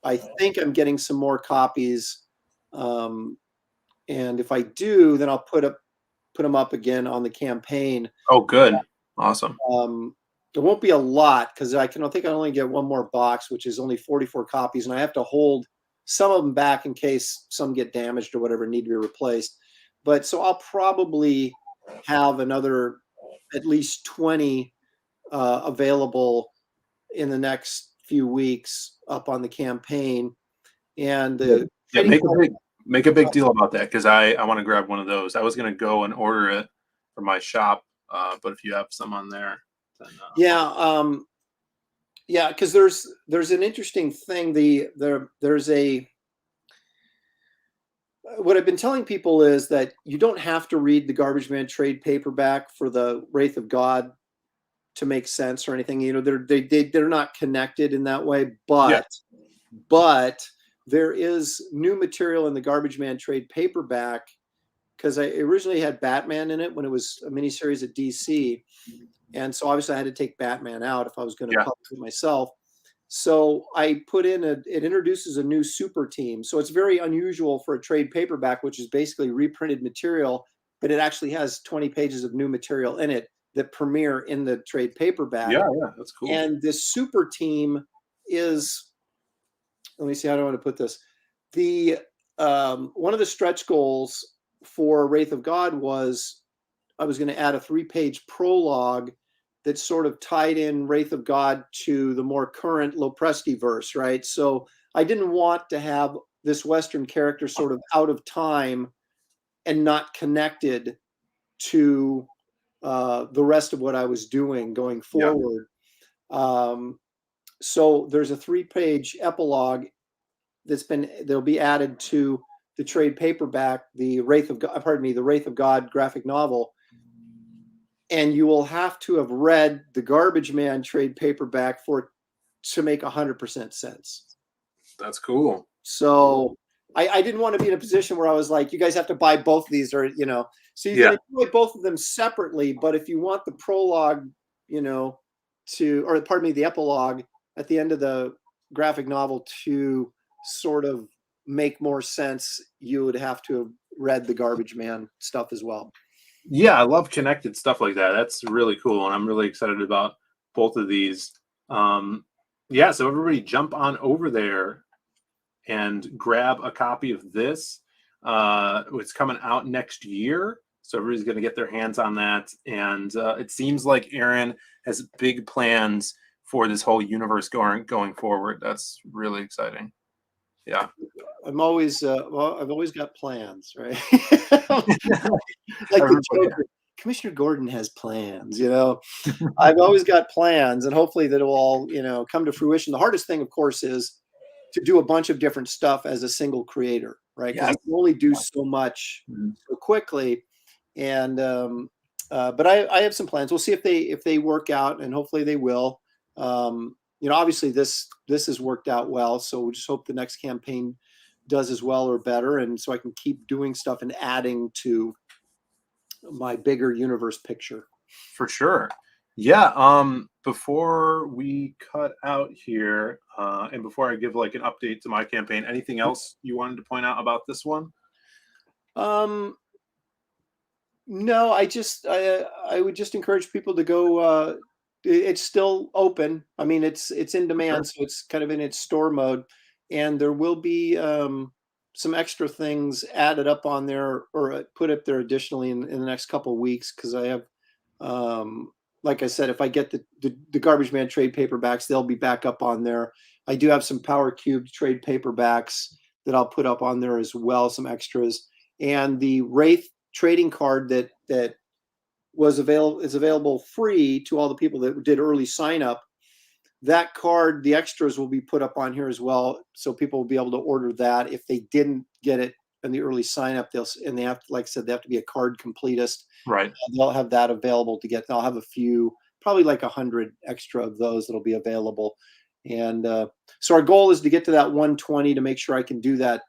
I think I'm getting some more copies. Um, and if I do, then I'll put them up again on the campaign. Oh, good. Awesome. There won't be a lot because I think I only get one more box, which is only 44 copies, and I have to hold some of them back in case some get damaged or whatever, need to be replaced. But so I'll probably have another at least 20 available in the next few weeks up on the campaign. And the Yeah, make a big deal about that, because I want to grab one of those. I was going to go and order it for my shop, but if you have some on there, then yeah, because there's an interesting thing. There's a what I've been telling people is that you don't have to read the Garbage Man trade paperback for the Wraith of God to make sense or anything. You know, they're not connected in that way, yeah, but there is new material in the Garbage Man trade paperback because I originally had Batman in it when it was a miniseries at DC. And so obviously I had to take Batman out if I was going to publish it myself. So I put in it introduces a new super team. So it's very unusual for a trade paperback, which is basically reprinted material, but it actually has 20 pages of new material in it that premiere in the trade paperback. yeah, that's cool. And this super team is, let me see how do I want to put this. The one of the stretch goals for Wraith of God was I was going to add a 3-page prologue that sort of tied in Wraith of God to the more current Lopresti verse, right? So I didn't want to have this Western character sort of out of time and not connected to the rest of what I was doing going forward. So there's a 3-page epilogue that'll be added to the trade paperback, the Wraith of God graphic novel. And you will have to have read the Garbage Man trade paperback for it to make 100% sense. That's cool. So I didn't want to be in a position where I was like, you guys have to buy both of these, or so you can enjoy both of them separately. But if you want the prologue, the epilogue at the end of the graphic novel to sort of make more sense, you would have to have read the Garbage Man stuff as well. Yeah, I love connected stuff like that. That's really cool, and I'm really excited about both of these. Yeah, so everybody jump on over there and grab a copy of this. It's coming out next year, so everybody's going to get their hands on that. And it seems like Aaron has big plans for this whole universe going forward. That's really exciting. Yeah, I've always got plans, right? Like the Joker. Commissioner Gordon has plans, I've always got plans, and hopefully that will all, come to fruition. The hardest thing, of course, is to do a bunch of different stuff as a single creator, right? Because you can only do so much so quickly. And but I have some plans. We'll see if they work out, and hopefully they will. Obviously this has worked out well, so we just hope the next campaign does as well or better, and so I can keep doing stuff and adding to my bigger universe picture. For sure. Yeah. Before we cut out here, and before I give like an update to my campaign, anything else you wanted to point out about this one? No, I would just encourage people to go. It's still open. I mean, it's in demand, so it's kind of in its store mode, and there will be some extra things added up on there or put up there additionally in the next couple of weeks, because I have, like I said, if I get the Garbage Man trade paperbacks, they'll be back up on there. I do have some Power Cube trade paperbacks that I'll put up on there as well, some extras, and the Wraith trading card that is available free to all the people that did early sign up. That card, the extras will be put up on here as well, so people will be able to order that if they didn't get it in the early sign up. They have to, like I said, they have to be a card completist. Right. They'll have that available to get. I'll have a few, probably like 100 extra of those that'll be available. And so our goal is to get to that 120 to make sure I can do that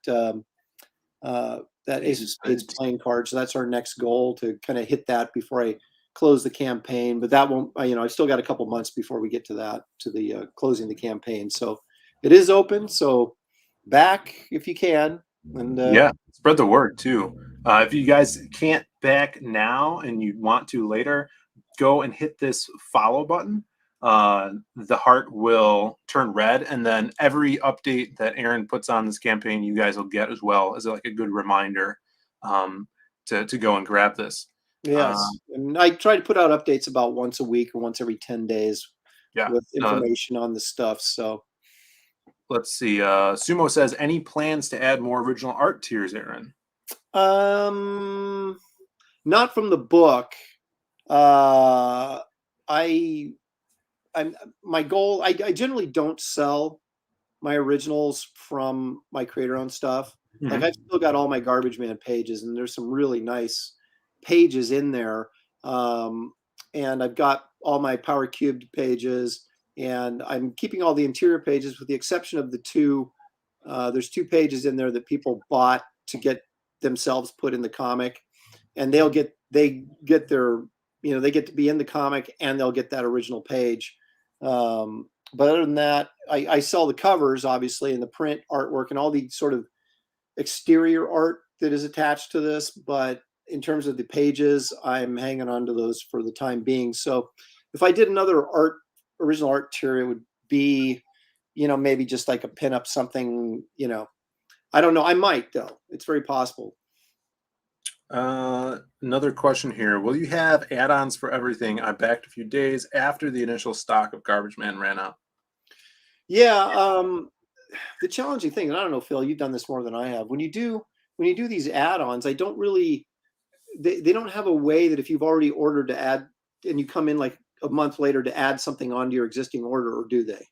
that Ace of Spades playing card. So that's our next goal, to kind of hit that before I close the campaign, but that won't, I've still got a couple months before we get to that, to the closing the campaign. So it is open. So back if you can. And Yeah, spread the word too. If you guys can't back now and you want to later, go and hit this follow button. The heart will turn red, and then every update that Aaron puts on this campaign, you guys will get as well as like a good reminder to go and grab this. yes, and I try to put out updates about once a week or once every 10 days Yeah. with information on the stuff. So Let's see. Sumo says, any plans to add more original art tiers, Aaron? not from the book. Uh, I I'm my goal. I generally don't sell my originals from my creator-owned stuff. Like Mhm. I've still got all my Garbage Man pages, and there's some really nice pages in there. Um, and I've got all my Power Cubed pages, and I'm keeping all the interior pages with the exception of the two. There's two pages in there that people bought to get themselves put in the comic, and they get their they get to be in the comic and they'll get that original page. But other than that, I sell the covers, obviously, and the print artwork and all the sort of exterior art that is attached to this. But in terms of the pages, I'm hanging on to those for the time being. So if I did another original art tier, it would be, maybe just like a pinup something, I don't know. I might, though. It's very possible. Another question here. Will you have add-ons for everything? I backed a few days after the initial stock of Garbage Man ran out. Yeah, the challenging thing, and I don't know, Phil, you've done this more than I have. When you do these add-ons, I don't really they don't have a way that if you've already ordered to add and you come in like a month later to add something onto your existing order, or do they?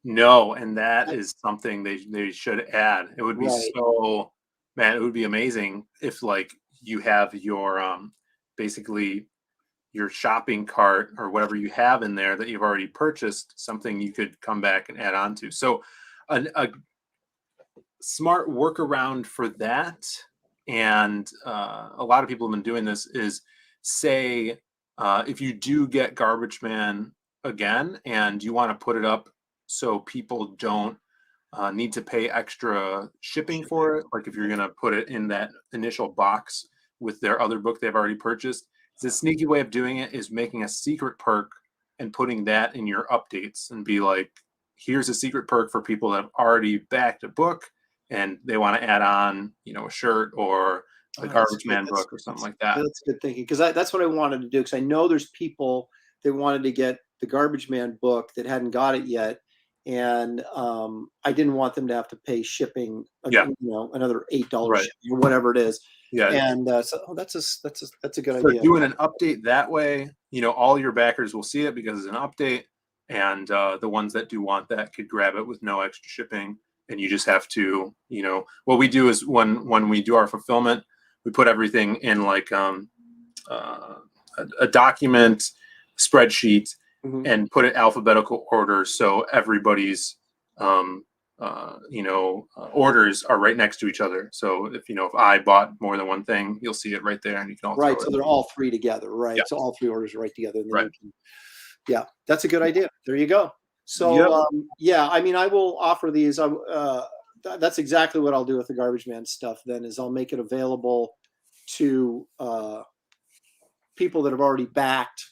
No, and that is something they should add. It would be Right. so, man, it would be amazing if like you have your basically your shopping cart or whatever you have in there that you've already purchased, something you could come back and add on to. So a smart workaround for that, and a lot of people have been doing this, is say if you do get Garbage Man again and you want to put it up so people don't need to pay extra shipping for it, like if you're going to put it in that initial box with their other book they've already purchased, the sneaky way of doing it is making a secret perk and putting that in your updates and be like, here's a secret perk for people that have already backed a book and they want to add on, a shirt or a Garbage Man book or something like that. That's good thinking, because that's what I wanted to do. Because I know there's people that wanted to get the Garbage Man book that hadn't got it yet, and I didn't want them to have to pay shipping, Yeah, another $8 right. shipping or whatever it is. Yeah. And that's a good So idea. doing an update that way, all your backers will see it because it's an update, and the ones that do want that could grab it with no extra shipping. And you just have to, what we do is when we do our fulfillment, we put everything in like uh, a document spreadsheet Mhm. and put it alphabetical order so everybody's um, orders are right next to each other. So if I bought more than one thing, you'll see it right there, and you can all throw Right, it. so they're all three together, Yeah, right? So all three orders are right together, and then right. you can. Yeah, that's a good idea. There you go. So, Yep. yeah, I mean, I will offer these. That's exactly what I'll do with the Garbage Man stuff. Then is I'll make it available to people that have already backed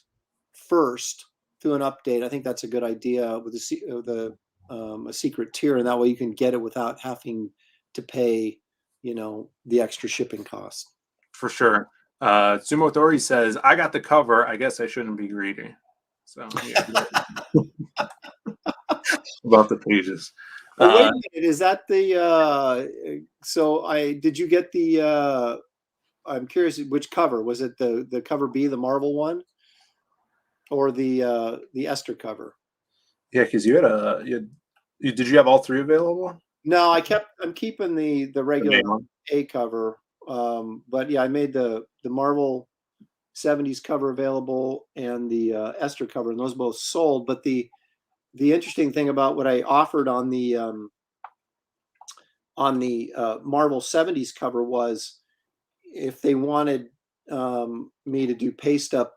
first through an update. I think that's a good idea with a secret tier, and that way you can get it without having to pay, the extra shipping cost. For sure. Sumo Authority says, I got the cover. I guess I shouldn't be greedy. So, yeah, about the pages. Oh, wait a minute. Is that the so I did you get the I'm curious which cover. Was it the cover B, the Marvel one, or the Esther cover? Yeah, because did you have all three available? No, I'm keeping the The regular main one? A cover. But yeah, I made the Marvel 70s cover available and the Esther cover, and those both sold. But the interesting thing about what I offered on the Marvel 70s cover was if they wanted me to do paste up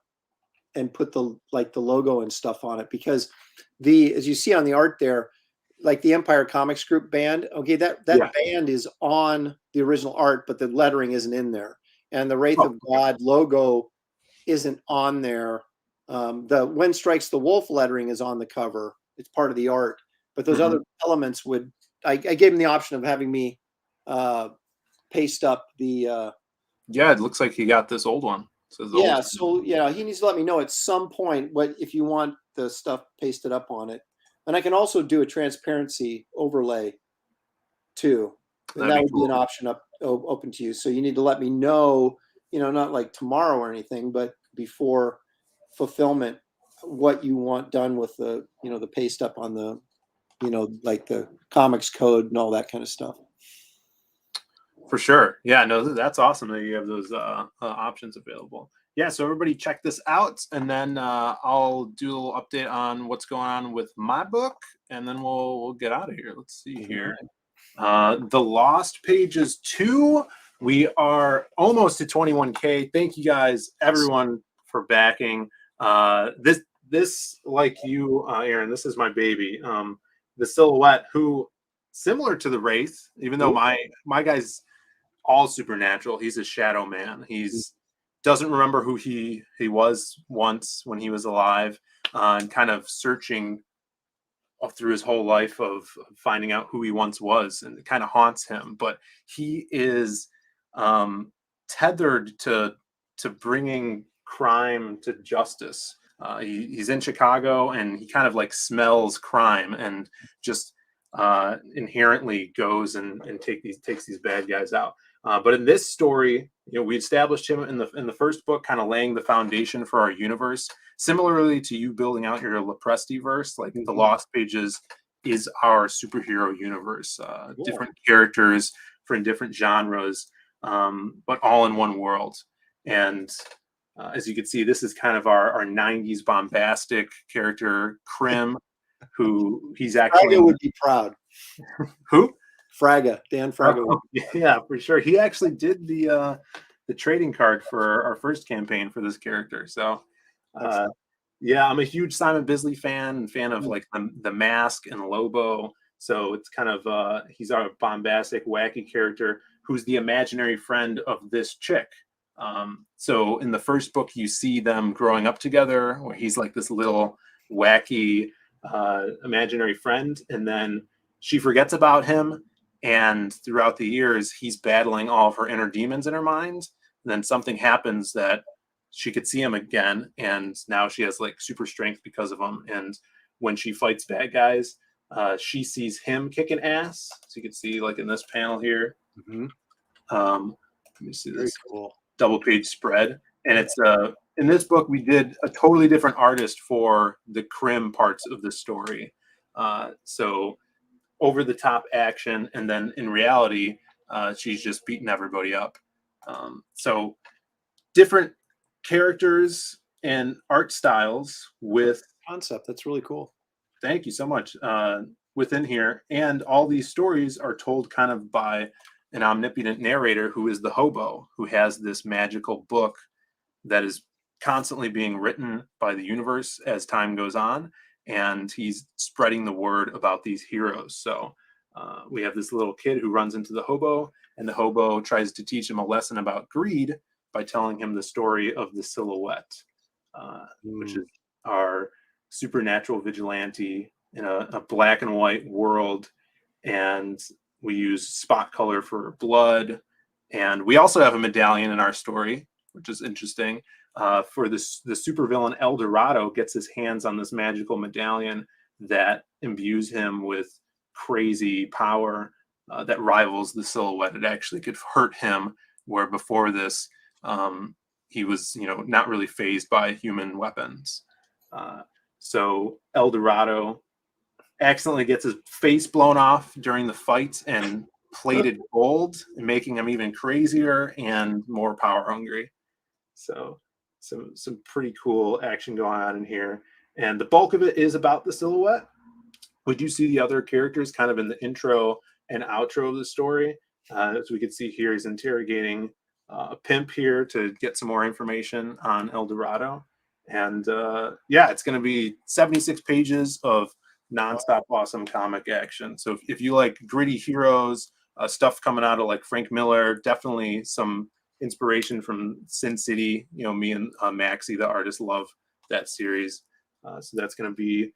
and put the logo and stuff on it, because as you see on the art there, like the Empire Comics Group band, okay, that band is on the original art, but the lettering isn't in there, and the Wraith of God logo isn't on there. The When Strikes the Wolf lettering is on the cover. It's part of the art, but those other elements I gave him the option of having me paste up the. Yeah, it looks like he got this old one. So he needs to let me know at some point if you want the stuff pasted up on it, and I can also do a transparency overlay too, and that would be an option open to you. So you need to let me know, not like tomorrow or anything, but before fulfillment, what you want done with the the paste up on the like the comics code and all that kind of stuff. For sure. Yeah, no, that's awesome that you have those options available. Yeah, so everybody check this out, and then I'll do a little update on what's going on with my book, and then we'll get out of here. Let's see here. The Lost Pages 2. We are almost to 21K. Thank you guys, everyone, for backing. This like you, Aaron, this is my baby. The Silhouette, who similar to the Wraith, even though my guy's all supernatural. He's a shadow man. He's doesn't remember who he was once when he was alive, and kind of searching through his whole life of finding out who he once was, and it kind of haunts him. But he is tethered to bringing crime to justice. He's in Chicago, and he kind of like smells crime and just inherently goes and takes these bad guys out. But in this story, we established him in the first book, kind of laying the foundation for our universe. Similarly to you building out your Lopresti verse, like the Lost Pages is our superhero universe. Different characters from different genres, but all in one world. And as you can see, this is kind of our 90s bombastic character, Krim, who he's actually... Fraga would be proud. Who? Fraga, Dan Fraga. Yeah, for sure. He actually did the trading card for our first campaign for this character. So, yeah, I'm a huge Simon Bisley fan and fan of like the Mask and Lobo. So it's kind of he's our bombastic, wacky character who's the imaginary friend of this chick. So in the first book, you see them growing up together, where he's like this little wacky imaginary friend, and then she forgets about him. And throughout the years, he's battling all of her inner demons in her mind. And then something happens that she could see him again, and now she has like super strength because of him. And when she fights bad guys, she sees him kicking ass. So you can see like in this panel here. Let me see this. Very cool. Double page spread. And it's in this book, we did a totally different artist for the Krim parts of the story. So over the top action, and then in reality, she's just beating everybody up. So different characters and art styles with concept. That's really cool. Thank you so much. Within here, and all these stories are told kind of by an omnipotent narrator who is the hobo, who has this magical book that is constantly being written by the universe as time goes on, and he's spreading the word about these heroes. So we have this little kid who runs into the hobo, and the hobo tries to teach him a lesson about greed by telling him the story of the Silhouette, which is our supernatural vigilante in a black and white world. And we use spot color for blood. And we also have a medallion in our story, which is interesting. For this, the supervillain El Dorado gets his hands on this magical medallion that imbues him with crazy power that rivals the Silhouette. It actually could hurt him, where before this, he was, not really fazed by human weapons. So El Dorado accidentally gets his face blown off during the fight and plated gold, making him even crazier and more power hungry. So some pretty cool action going on in here. And the bulk of it is about the Silhouette. We do see the other characters kind of in the intro and outro of the story. As we can see here, he's interrogating a pimp here to get some more information on El Dorado. And yeah, it's going to be 76 pages of nonstop awesome comic action. So if you like gritty heroes, stuff coming out of like Frank Miller, definitely some inspiration from Sin City. You know, me and Maxie, the artist, love that series. So that's going to be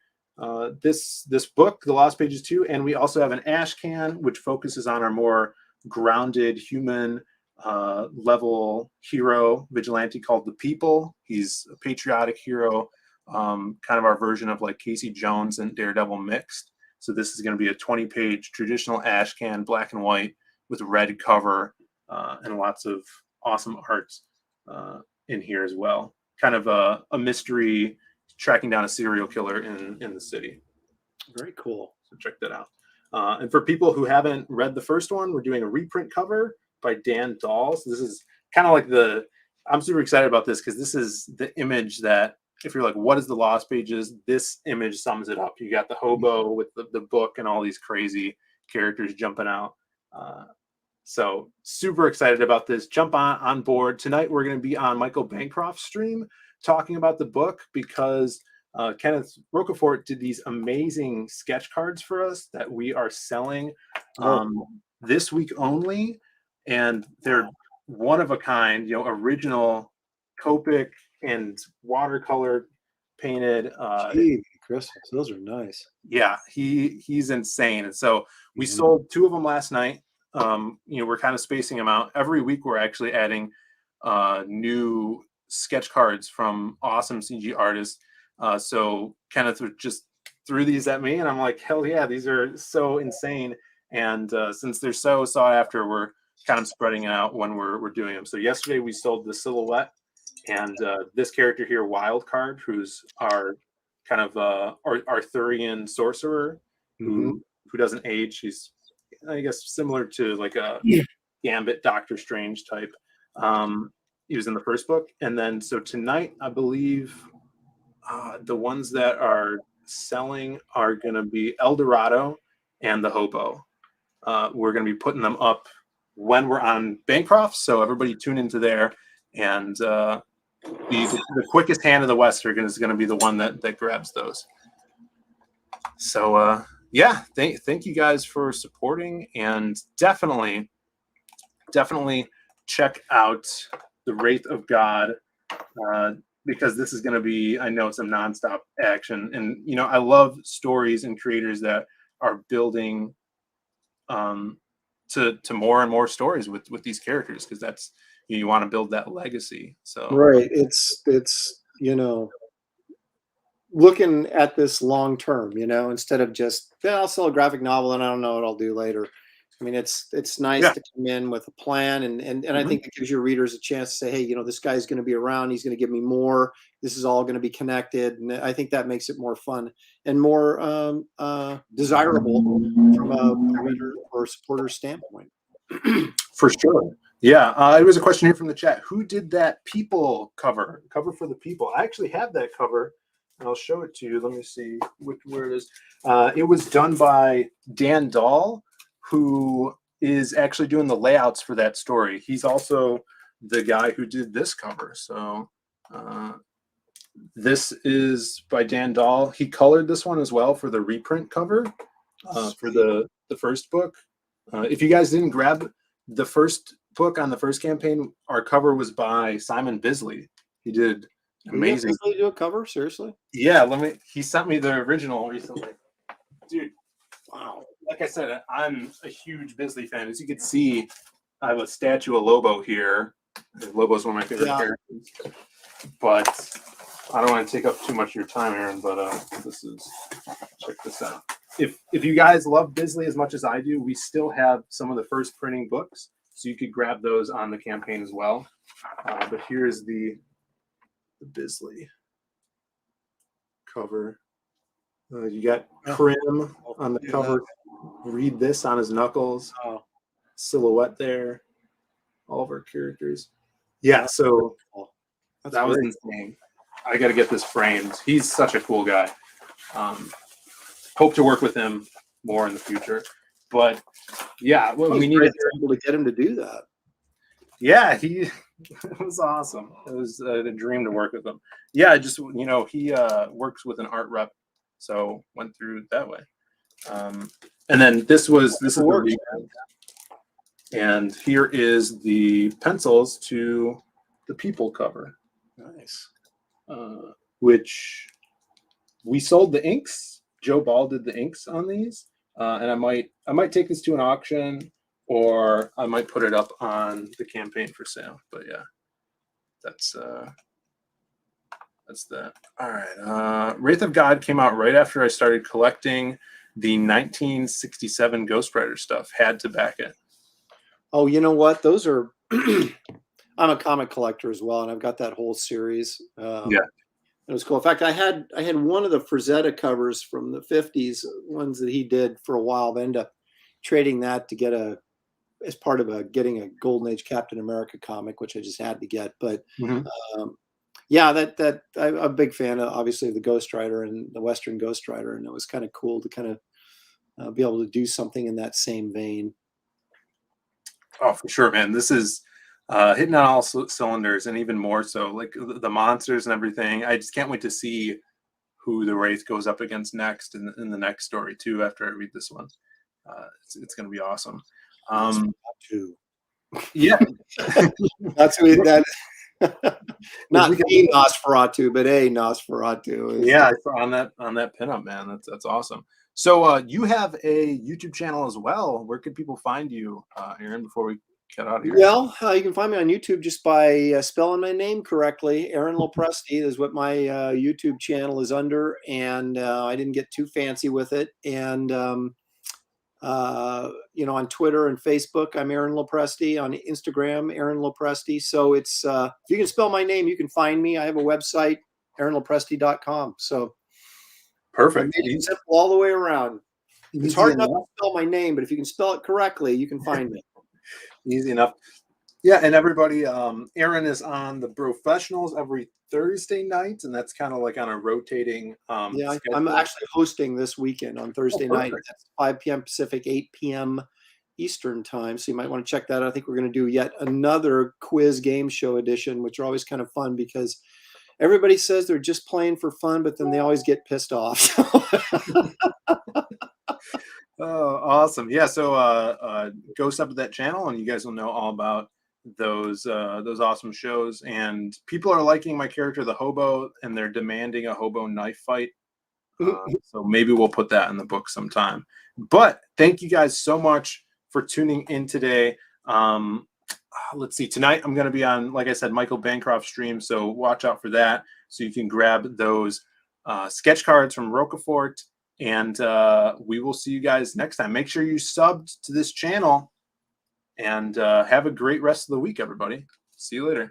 this book, The Lost Pages 2. And we also have an ash can, which focuses on our more grounded human level hero vigilante called the People. He's a patriotic hero, kind of our version of like Casey Jones and Daredevil mixed. So this is going to be a 20-page traditional ash can, black and white, with red cover and lots of awesome art in here as well. Kind of a mystery tracking down a serial killer in the city. Very cool. So check that out. And for people who haven't read the first one, we're doing a reprint cover by Dan Dahl. So this is kind of like I'm super excited about this because this is the image that, if you're like, what is the Lost Pages? This image sums it up. You got the hobo with the book and all these crazy characters jumping out. So super excited about this. Jump on board. Tonight we're going to be on Michael Bancroft's stream talking about the book because Kenneth Rocafort did these amazing sketch cards for us that we are selling this week only. And they're one of a kind, original Copic and watercolor painted. Gee, Chris, those are nice. Yeah, he's insane. And so we sold 2 of them last night. We're kind of spacing them out. Every week we're actually adding new sketch cards from awesome CG artists. So Kenneth just threw these at me and I'm like, hell yeah, these are so insane. And since they're so sought after, we're kind of spreading it out when we're doing them. So yesterday we sold the silhouette and this character here, Wildcard, who's our kind of Arthurian sorcerer who doesn't age. She's, I guess, similar to like a Gambit, Doctor Strange type. He was in the first book. And then so tonight, I believe the ones that are selling are going to be El Dorado and the Hobo. We're going to be putting them up when we're on Bancroft. So everybody tune into there. And the quickest hand of the West is going to be the one that grabs those. So yeah, thank you guys for supporting, and definitely check out the Wraith of God because this is going to be, I know, some nonstop action. And I love stories and creators that are building to more and more stories with these characters, because that's, you want to build that legacy. So right, it's looking at this long term, instead of just, I'll sell a graphic novel and I don't know what I'll do later. I mean, it's nice to come in with a plan, and I think it gives your readers a chance to say, hey, this guy's going to be around. He's going to give me more. This is all going to be connected, and I think that makes it more fun and more desirable from a reader or supporter standpoint. For sure. Yeah, there was a question here from the chat. Who did that People cover for the People? I actually have that cover, and I'll show it to you. Let me see where it is. It was done by Dan Dahl, who is actually doing the layouts for that story. He's also the guy who did this cover. So this is by Dan Dahl. He colored this one as well for the reprint cover for the first book. If you guys didn't grab the first book on the first campaign, our cover was by Simon Bisley. He did amazing. Did you do a cover? Seriously? Yeah, he sent me the original recently. Dude, wow. Like I said, I'm a huge Bisley fan. As you can see, I have a statue of Lobo here. Lobo's one of my favorite characters. But I don't want to take up too much of your time, Aaron, but check this out. If you guys love Bisley as much as I do, we still have some of the first printing books, so you could grab those on the campaign as well. But here's the Bisley cover. You got Prim on the cover. Read this on his knuckles. Silhouette there. All of our characters. Yeah, so that was insane. I got to get this framed. He's such a cool guy. Hope to work with him more in the future. But yeah, we need to get him to do that. Yeah, he It was awesome. It was a dream to work with him. Yeah, just he works with an art rep, so went through it that way. And then this is the reprint, and here is the pencils to the People cover. Nice. Which we sold the inks. Joe Ball did the inks on these, and I might take this to an auction, or I might put it up on the campaign for sale. But yeah, that's that. All right. Wraith of God came out right after I started collecting the 1967 Ghost Rider stuff. Had to back it. Oh, you know what? Those are. I'm a comic collector as well, and I've got that whole series. Yeah. It was cool. In fact, I had one of the Frazetta covers from the 50s, ones that he did for a while. I ended up trading that to get as part of getting a Golden Age Captain America comic, which I just had to get. But yeah, I'm a big fan, obviously, of the Ghost Rider and the Western Ghost Rider, and it was kind of cool to kind of be able to do something in that same vein. Oh, for sure, man. This is hitting on all cylinders, and even more so, like the monsters and everything. I just can't wait to see who the Wraith goes up against next in the next story too. After I read this one, it's going to be awesome. Yeah, that's that. Not the Nosferatu, but a Nosferatu. Yeah, I saw on that pinup, man. That's awesome. So you have a YouTube channel as well. Where could people find you, Aaron? Before we get out of here. Well, you can find me on YouTube just by spelling my name correctly. Aaron Lopresti is what my YouTube channel is under, and I didn't get too fancy with it. And on Twitter and Facebook, I'm Aaron Lopresti. On Instagram, Aaron Lopresti. So it's if you can spell my name, you can find me. I have a website, aaronlopresti.com. So perfect. It's simple all the way around. It's hard enough to spell my name, but if you can spell it correctly, you can find me. Easy enough. Yeah, and everybody, Aaron is on the Professionals every Thursday night, and that's kind of like on a rotating yeah, schedule. I'm actually hosting this weekend on Thursday night. That's 5 p.m. Pacific, 8 p.m. Eastern time. So you might want to check that out. I think we're going to do yet another quiz game show edition, which are always kind of fun because everybody says they're just playing for fun, but then they always get pissed off. Oh, awesome. Yeah, so go sub to that channel and you guys will know all about those awesome shows. And people are liking my character, the hobo, and they're demanding a hobo knife fight. So maybe we'll put that in the book sometime. But thank you guys so much for tuning in today. Let's see. Tonight I'm going to be on, like I said, Michael Bancroft's stream, so watch out for that. So you can grab those sketch cards from Roquefort, and we will see you guys next time. Make sure you subbed to this channel, and have a great rest of the week, everybody. See you later.